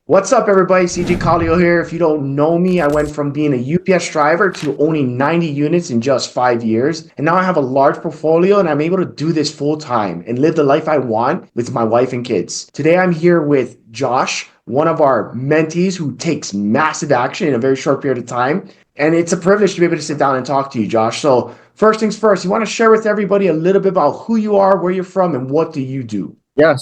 What's up, everybody? CJ Collio here. If you don't know me, I went from being a UPS driver to owning 90 units in just 5 years. And now I have a large portfolio and I'm able to do this full time and live the life I want with my wife and kids. Today, I'm here with Josh, one of our mentees who takes massive action in a very short period of time. And it's a privilege to be able to sit down and talk to you, Josh. So, first things first, you want to share with everybody a little bit about who you are, where you're from, and what do you do? I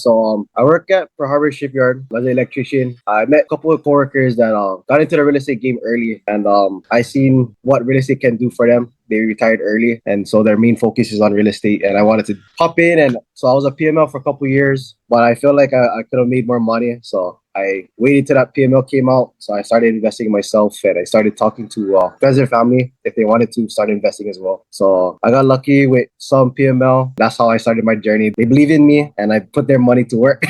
work at for Harbor Shipyard as an electrician. I met a couple of coworkers that got into the real estate game early, and I seen what real estate can do for them. They retired early, and so their main focus is on real estate. And I wanted to hop in, and so I was a PML for a couple of years, but I feel like I could have made more money. So I waited till that PML came out. So I started investing in myself, and I started talking to friends and family if they wanted to start investing as well. So I got lucky with some PML. That's how I started my journey. They believe in me, and I put their money to work.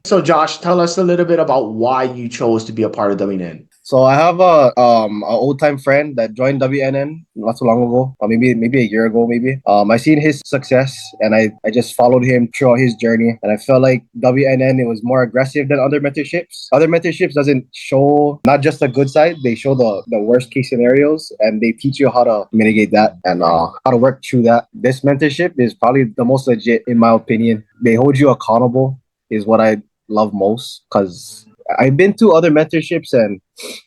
So, Josh, tell us a little bit about why you chose to be a part of WN. So I have a old time friend that joined WNN not too long ago, or maybe a year ago, maybe. I seen his success, and I just followed him throughout his journey, and I felt like WNN, it was more aggressive than other mentorships. Other mentorships doesn't show not just the good side; they show the worst case scenarios, and they teach you how to mitigate that and how to work through that. This mentorship is probably the most legit in my opinion. They hold you accountable, is what I love most, because I've been to other mentorships, and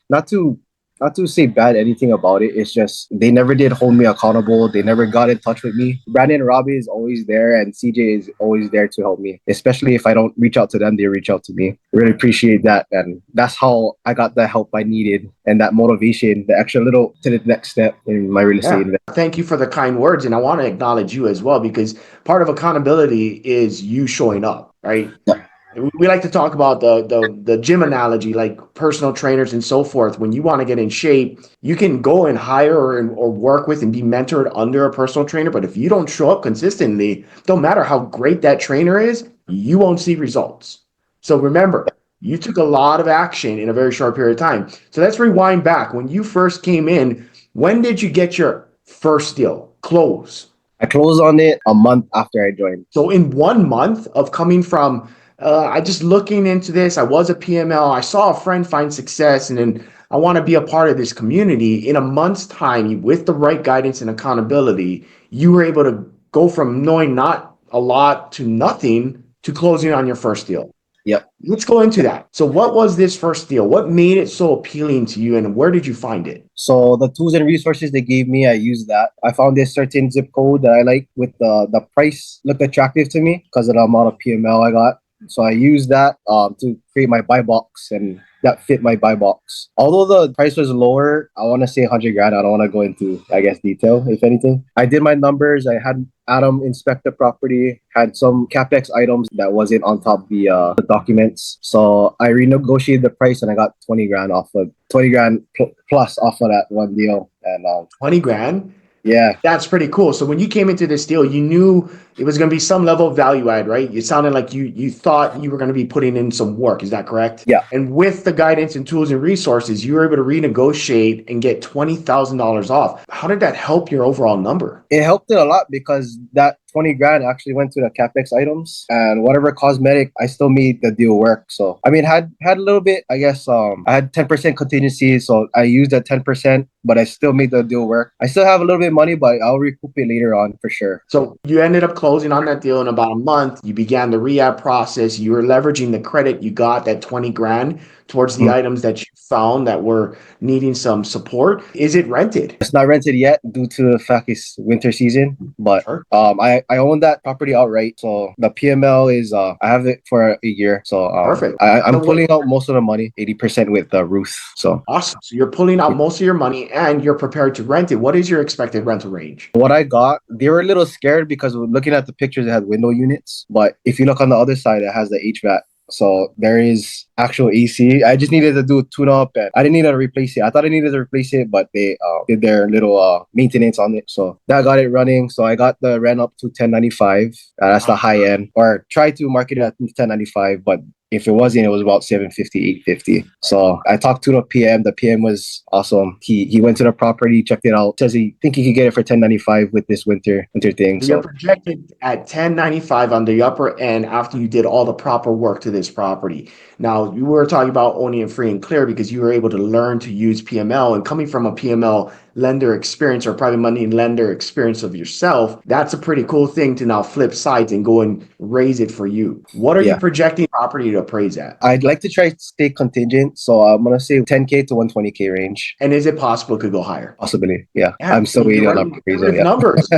not to not to say bad anything about it. It's just they never did hold me accountable. They never got in touch with me. Brandon and Robbie is always there, and CJ is always there to help me. Especially if I don't reach out to them, they reach out to me. Really appreciate that, and that's how I got the help I needed and that motivation, the extra little to the next step in my real estate Yeah. investment. Thank you for the kind words. And I want to acknowledge you as well, because part of accountability is you showing up, right? We like to talk about the gym analogy, like personal trainers and so forth. When you want to get in shape, you can go and hire or work with and be mentored under a personal trainer. But if you don't show up consistently, don't matter how great that trainer is, you won't see results. So remember, you took a lot of action in a very short period of time. So let's rewind back. When you first came in, when did you get your first deal close? I closed on it a month after I joined. So in 1 month of coming from, I just looking into this, I was a PML, I saw a friend find success, and then I want to be a part of this community. In a month's time, with the right guidance and accountability, you were able to go from knowing not a lot to nothing to closing on your first deal. Yep. Let's go into that. So, what was this first deal? What made it so appealing to you, and where did you find it? So the tools and resources they gave me, I used that. I found this certain zip code that I like with the price looked attractive to me because of the amount of PML I got. So I used that to create my buy box, and that fit my buy box. Although the price was lower, I want to say 100 grand. I don't want to go into, I guess, detail, if anything. I did my numbers. I had Adam inspect the property, had some capex items that wasn't on top of the documents. So I renegotiated the price, and I got 20 grand off of 20 grand plus off of that one deal. And 20 grand. yeah, That's pretty cool. So when you came into this deal, you knew it was going to be some level of value add, right? It sounded like you thought you were going to be putting in some work. Is that correct? yeah. And with the guidance and tools and resources, you were able to renegotiate and get $20,000 off. How did that help your overall number? It helped it a lot because that 20 grand actually went to the capex items, and whatever cosmetic, I still made the deal work. So I mean, had a little bit, I guess. I had 10% contingency, so I used that 10%, but I still made the deal work. I still have a little bit of money, but I'll recoup it later on for sure. So you ended up closing on that deal in about a month. You began the rehab process. You were leveraging the credit you got, that 20 grand, towards the Mhm. items that you found that were needing some support. Is it rented? It's not rented yet due to the fact it's winter season, but Sure. I own that property outright. So the PML is I have it for a year. So Perfect. I'm So what, pulling out most of the money, 80% with Ruth. So awesome. So you're pulling out most of your money and you're prepared to rent it. What is your expected rental range? what I got, they were a little scared because looking at the pictures, it had window units. But if you look on the other side, it has the HVAC. So there is actual AC. I just needed to do a tune up, and I didn't need to replace it. I thought I needed to replace it, but they did their little maintenance on it. So that got it running. So I got the rent up to 1095. That's the high end, or try to market it at 1095, but If it wasn't, it was about 750, 850. So I talked to the PM. The PM was awesome. He went to the property, checked it out. Says he think he could get it for 1095 with this winter thing. So you're So projected at 1095 on the upper end after you did all the proper work to this property. Now, you were talking about owning it free and clear because you were able to learn to use PML. And coming from a PML lender experience or private money lender experience of yourself, that's a pretty cool thing to now flip sides and go and raise it for you. What are you yeah, projecting property to appraise at? I'd like to try to stay contingent. So I'm gonna say 10K to 120K range. And is it possible it could go higher? Possibly. Yeah. Yeah, I'm still you're waiting on running appraisal. conservative Yeah. numbers.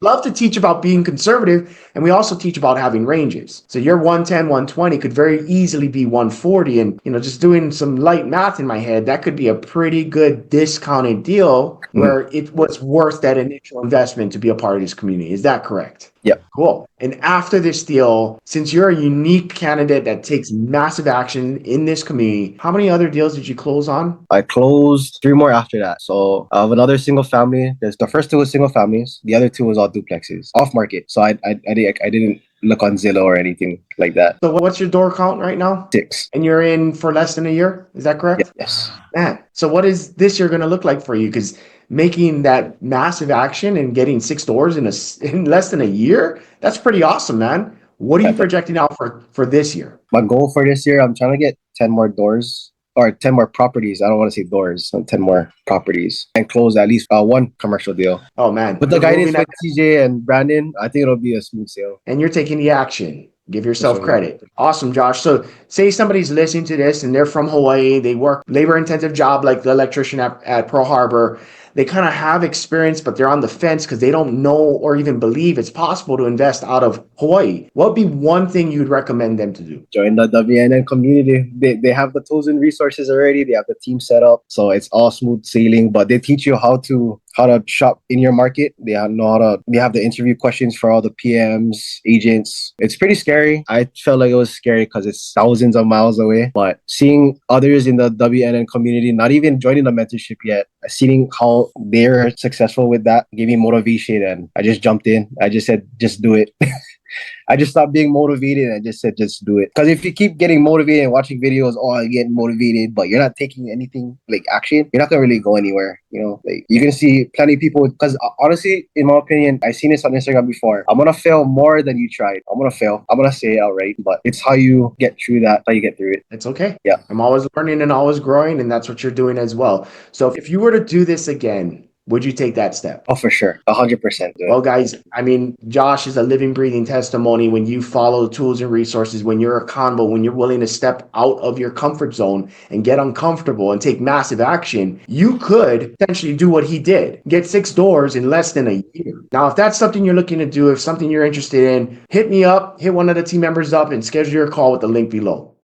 Love to teach about being conservative, and we also teach about having ranges. So your 110, 120 could very easily be 140. And, just doing some light math in my head, that could be a pretty good discounted deal Mhm. where it was worth that initial investment to be a part of this community. Is that correct? Yep. Cool. And after this deal, since you're a unique candidate that takes massive action in this community, how many other deals did you close on? I closed three more after that. So I have another single family. There's the first two was single families. The other two was all duplexes, off market. So I didn't look on Zillow or anything like that. So what's your door count right now? 6. And you're in for less than a year? Is that correct? Yes. Man, so what is this year going to look like for you? Because making that massive action and getting 6 doors in less than a year, that's pretty awesome, man. What are you Yeah, projecting out for this year? my goal for this year, I'm trying to get 10 more doors or 10 more properties. I don't want to say doors, so 10 more properties and close at least one commercial deal. Oh man, With the you're guidance moving with at, TJ and Brandon, I think it'll be a smooth sale. and you're taking the action. Give For yourself sure. Yeah. credit. Awesome, Josh. So say somebody's listening to this and they're from Hawaii, they work labor intensive job like the electrician at Pearl Harbor. They kind of have experience, but they're on the fence because they don't know or even believe it's possible to invest out of Hawaii. What would be one thing you'd recommend them to do? Join the WNN community. They have the tools and resources already. They have the team set up, so it's all smooth sailing. But they teach you how to shop in your market. They know how to. They have the interview questions for all the PMs, agents. It's pretty scary. I felt like it was scary because it's thousands of miles away. But seeing others in the WNN community, not even joining the mentorship yet, seeing how they're successful with that gave me motivation, and I just jumped in. I just said, just do it. I just stopped being motivated and I just said, just do it. Because if you keep getting motivated and watching videos, oh, I get motivated, but you're not taking anything like action, you're not gonna really go anywhere. Like you can see plenty of people. Because honestly, in my opinion, I've seen this on Instagram before. I'm gonna fail more than you tried. I'm gonna fail. I'm gonna say it outright, but it's how you get through that, how you get through it. It's okay. Yeah. I'm always learning and always growing, and that's what you're doing as well. So if you were to do this again, would you take that step? Oh, for sure, 100%. Well, guys, I mean, Josh is a living, breathing testimony. When you follow the tools and resources, when you're accountable, when you're willing to step out of your comfort zone and get uncomfortable and take massive action, you could potentially do what he did, get 6 doors in less than a year. Now, if that's something you're looking to do, if something you're interested in, hit me up, hit one of the team members up, and schedule your call with the link below.